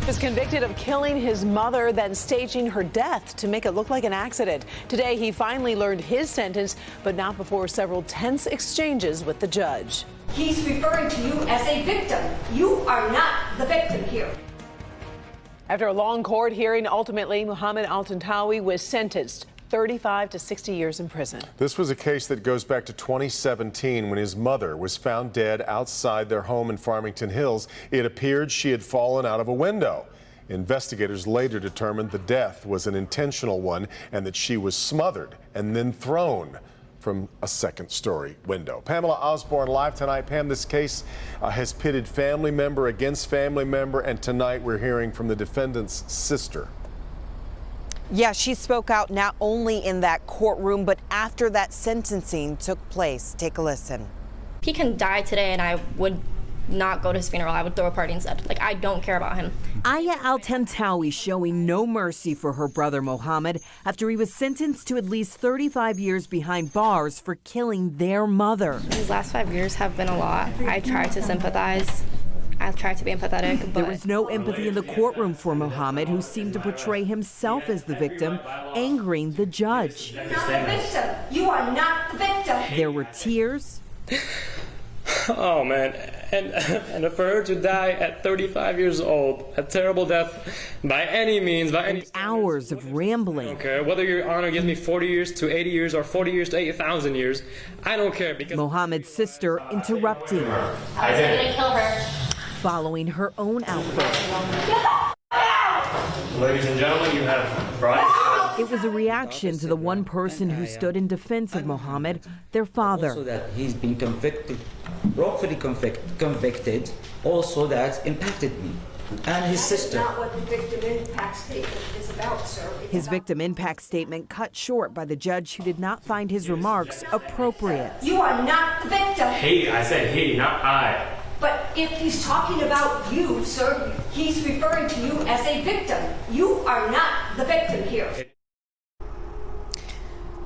Was convicted of killing his mother, then staging her death to make it look like an accident. Today, he finally learned his sentence, but not before several tense exchanges with the judge. He's referring to you as a victim. You are not the victim here. After a long court hearing, ultimately, Mohammed Al-Tantawi was sentenced 35 to 60 years in prison. This was a case that goes back to 2017 when his mother was found dead outside their home in Farmington Hills. It appeared she had fallen out of a window. Investigators later determined the death was an intentional one and that she was smothered and then thrown from a second-story window. Pamela Osborne live tonight. Pam, this case has pitted family member against family member, and tonight we're hearing from the defendant's sister. Yeah, she spoke out not only in that courtroom, but after that sentencing took place. Take a listen. He can die today and I would not go to his funeral. I would throw a party instead. Like, I don't care about him. Aya Al-Tantawi showing no mercy for her brother Mohammed after he was sentenced to at least 35 years behind bars for killing their mother. These last 5 years have been a lot. I try to sympathize. I try to be empathetic, but there was no empathy in the courtroom for Mohammed, who seemed to portray himself as the victim, angering the judge. You're not the victim. You are not the victim. There were tears. Oh man, and for her to die at 35 years old, a terrible death by any means, by any hours of rambling. Okay, whether your honor gives me 40 years to 80 years or 40 years to 80,000 years, I don't care because Mohammed's sister interrupting. I was gonna kill her. Following her own outburst. Ladies and gentlemen, you have brought It was a reaction to the one person who stood in defense of Mohammed, their father. Also that he's been convicted, wrongfully convicted, also that impacted me and his sister. That's not what the victim impact statement is about, sir. His victim impact statement cut short by the judge, who did not find his remarks appropriate. You are not the victim. He, I said he, not I. But if he's talking about you, sir, he's referring to you as a victim. You are not the victim here.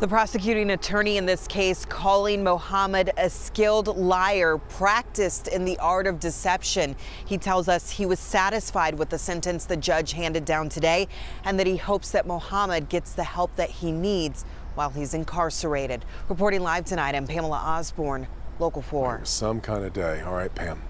The prosecuting attorney in this case calling Mohammed a skilled liar, practiced in the art of deception. He tells us he was satisfied with the sentence the judge handed down today and that he hopes that Mohammed gets the help that he needs while he's incarcerated. Reporting live tonight, I'm Pamela Osborne, Local 4. Some kind of day. All right, Pam.